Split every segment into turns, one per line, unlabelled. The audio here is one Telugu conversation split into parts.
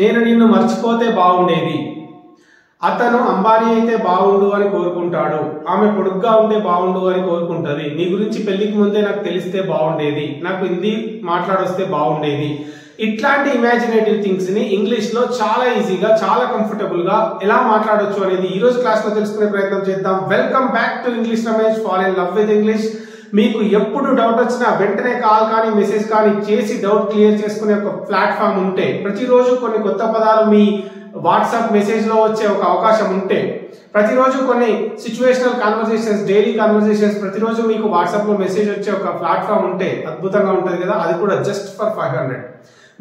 నేను నిన్ను మర్చిపోతే బాగుండేది. అతను అంబానీ అయితే బాగుండు అని కోరుకుంటాడు. ఆమె పొడుగ్గా ఉంటే బాగుండు అని కోరుకుంటది. నీ గురించి పెళ్లికి ముందే నాకు తెలిస్తే బాగుండేది. నాకు హిందీ మాట్లాడొస్తే బాగుండేది. ఇట్లాంటి ఇమాజినేటివ్ థింగ్స్ ని ఇంగ్లీష్ లో చాలా ఈజీగా, చాలా కంఫర్టబుల్ గా ఎలా మాట్లాడొచ్చు అనేది ఈ రోజు క్లాస్ లో తెలుసుకునే ప్రయత్నం చేద్దాం. Welcome back to English Ramesh. Fall in love with English. మీకు ఎప్పుడు డౌట్ వచ్చినా వెంటనే కాల్ కానీ మెసేజ్ కానీ చేసి డౌట్ క్లియర్ చేసుకునే ఒక ప్లాట్ఫామ్ ఉంటే, ప్రతిరోజు కొన్ని కొత్త పదాలు మీ వాట్సాప్ మెసేజ్ లో వచ్చే ఒక అవకాశం ఉంటే, ప్రతిరోజు కొన్ని సిచ్యువేషనల్ కాన్వర్సేషన్స్, డైలీ కాన్వర్సేషన్స్ ప్రతిరోజు మీకు వాట్సాప్ లో మెసేజ్ వచ్చే ఒక ప్లాట్ఫామ్ ఉంటే అద్భుతంగా ఉంటుంది కదా. అది కూడా జస్ట్ ఫర్ 500.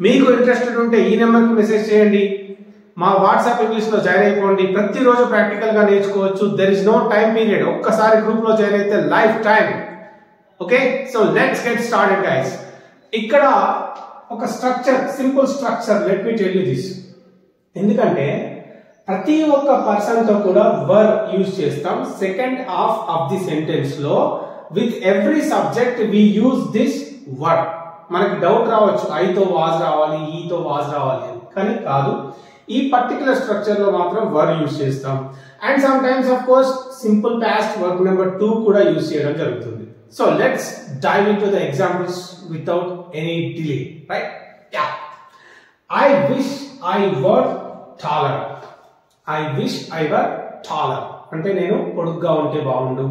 మీకు ఇంట్రెస్టెడ్ ఉంటే ఈ నెంబర్ కి మెసేజ్ చేయండి. మా వాట్సాప్ ఇంగ్లీష్ లో జాయిన్ అయిపోండి. ప్రతిరోజు ప్రాక్టికల్ గా నేర్చుకోవచ్చు. There is no time period. ఒక్కసారి గ్రూప్ లో జాయిన్ అయితే life time. Okay, so let's get started guys. ఇక్కడ ఒక structure, simple structure, let me tell you this. ఎందుకంటే ప్రతి ఒక్క పర్సన్ తో కూడా వర్ యూజ్ చేస్తాం second half of the sentence లో. With every subject we use this word. మనకి డౌట్ రావచ్చు, ఐతో వాజ్ రావాలి, ఈతో వాజ్ రావాలి అని, కానీ కాదు. ఈ పర్టికులర్ స్ట్రక్చర్ లో మాత్రం వర్ యూజ్ చేస్తాం. And some times of course simple past verb number 2 కూడా యూజ్ చేయడం జరుగుతుంది. So let's dive into the examples without any delay, right? Yeah. I wish I were taller. I wish I were taller. అంటే నేను పొడుగ్గా ఉంటే బాగుండు.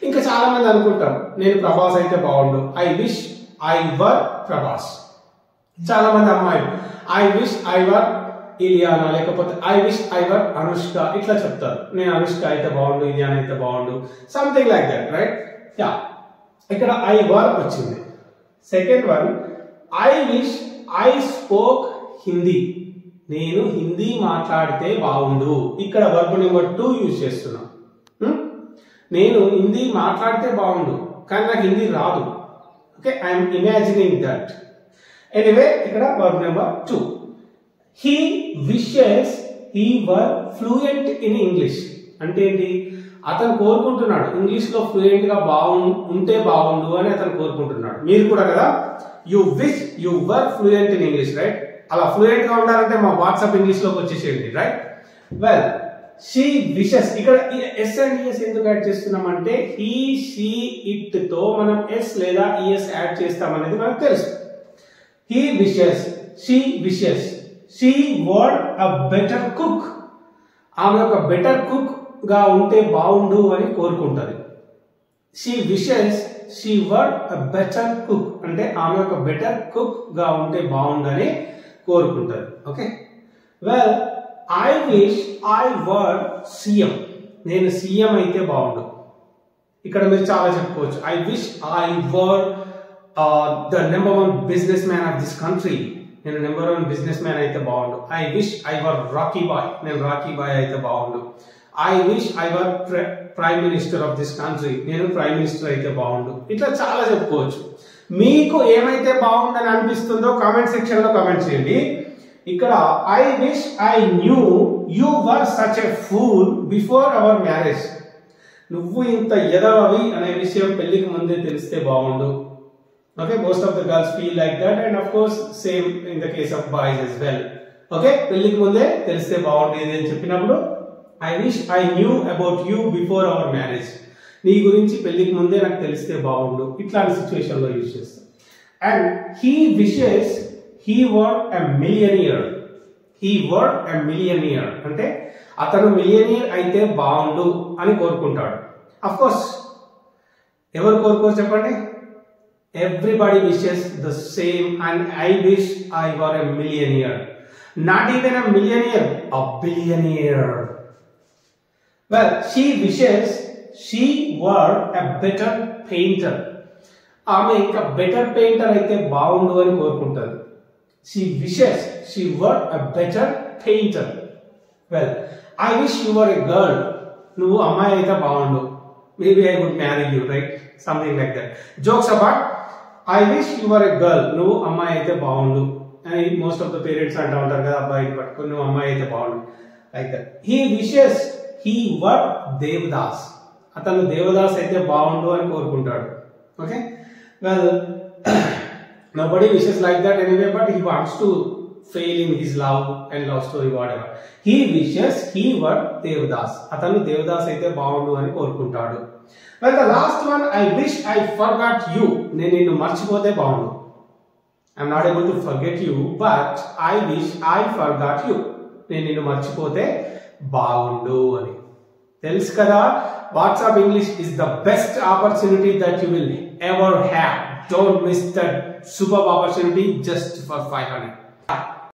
ఇంకా చాలా మంది అనుకుంటాం, నేను ప్రభాస్ అయితే బాగుండు. I wish I were Prabhas. చాలా మంది అమ్మాయిలు I wish I were Ileana, లేకపోతే I wish I were Anushka, ఇట్లా చెప్తారు. నేను అనుష్క అయితే బాగుండు, ఇలియానా అయితే బాగుండు, something like that, right? Yeah, ఇక్కడ ఐ వర్ వచ్చింది. Second one, I wish I spoke Hindi. నేను హిందీ మాట్లాడితే బాగుండు. ఇక్కడ వర్బ్ నెంబర్ 2 యూజ్ చేస్తున్నా. నేను హిందీ మాట్లాడితే బాగుండు, కానీ నాకు హిందీ రాదు. Okay, I'm imagining that. Anyway, ఇక్కడ verb number 2. He wishes he were fluent in English. అంటే ఏంటి? అతను కోరుకుంటున్నాడు ఇంగ్లీష్ లో ఫ్లూయెంట్ గా ఉంటే బాగుండు అని అతను కోరుకుంటున్నాడు. మీరు కూడా కదా, you wish you were fluent in English, right? అలా ఫ్లూయెంట్ గా ఉండాలంటే మా వాట్సాప్ ఇంగ్లీష్ లోకి వచ్చేసేయండి, రైట్? Well, she wishes. ఇక్కడ ఎస్ అండ్ ఈఎస్ ఎందుకు యాడ్ చేస్తున్నాం అంటే, హీ, షీ, ఇట్ తో మనం ఎస్ లేదా ఈఎస్ యాడ్ చేస్తామనేది మనకు తెలుసు. He wishes, she wishes, she were a better cook. ఆమె ఒక బెటర్ కుక్ గా ఉంటే బాగుండు అని కోరుకుంటది. She wishes she were a better cook అంటే ఆమె ఒక బెటర్ కుక్ గా ఉంటే బాగుండు అని కోరుకుంటది. Okay, well, I wish I were CM. నేను సీఎం అయితే బాగుండు. ఇక్కడ మీరు చాలా చెప్పుకోవచ్చు. I wish I were the number 1 businessman of this country. నేను నెంబర్ 1 బిజినెస్ మ్యాన్ అయితే బాగుండు. I wish I were Rocky boy. నేను రాకీ బాయ్ అయితే బాగుండు. I wish I were prime minister of this country. నేను ప్రైమ్ మినిస్టర్ అయితే బాగుండు. ఇట్లా చాలా చెప్పుకోవచ్చు. మీకు ఏమైతే బాగుండని అనిపిస్తుందో కామెంట్ సెక్షన్ లో కామెంట్ చేయండి. ఇక్కడ I wish I knew you were such a fool before our marriage. నువ్వు ఇంత ఎదవవి అనే విషయం పెళ్లికి ముందే తెలిస్తే బాగుండు. Okay, most of the girls feel like that, and of course same in the case of boys as well. Okay, పెళ్లికి ముందే తెలిస్తే బాగుండేది అని చెప్పినప్పుడు I wish I knew about you before our marriage. నీ గురించి పెళ్లికి ముందే నాకు తెలిస్తే బాగుండు. ఇట్లాంటి సిచ్యువేషన్ లో యూజ్ చేస్తాం. And he wishes he were a millionaire. He were a millionaire అంటే అతను మిలియనియర్ అయితే బాగుండు అని కోరుకుంటాడు. అఫ్ కోర్స్ ఎవరు కోరుకోరు చెప్పండి? Everybody wishes the same. And I wish I were a millionaire. Not even a millionaire, a billionaire. Well, she wishes she were a better painter. ఆమె ఇంకా బెటర్ పెయింటర్ అయితే బాగుండు అని కోరుకుంటుంది. She wishes she were a better painter. Well, I wish you were a girl. నువ్వు అమ్మాయి అయితే బాగుండు. Maybe I would marry you, right? Something like that. Jokes apart, I wish you were a girl. నువ్వు అమ్మాయి అయితే బాగుండు అని మోస్ట్ ఆఫ్ ద పేరెంట్స్ అంటూ ఉంటారు కదా, అబ్బాయిని పట్టుకుని నువ్వు అమ్మాయి అయితే బాగుండు, like that. He wishes he were Devdas. అతను దేవదాస్ అయితే బాగుండు అని కోరుకుంటాడు. Okay, well, nobody wishes like that anyway, but he wants to fail in his love and love story whatever. He wishes he were Devdas. అతను దేవదాస్ అయితే బాగుండు అని కోరుకుంటాడు. Well, the last one, I wish I forgot you. నేను నిన్ను మర్చిపోతే బాగుండు. I'm not able to forget you, but I wish I forgot you. నేను నిన్ను మర్చిపోతే బాగుండు అని. తెలుసు కదా, WhatsApp English is the best opportunity that you will ever have. Don't miss that superb opportunity just for 500.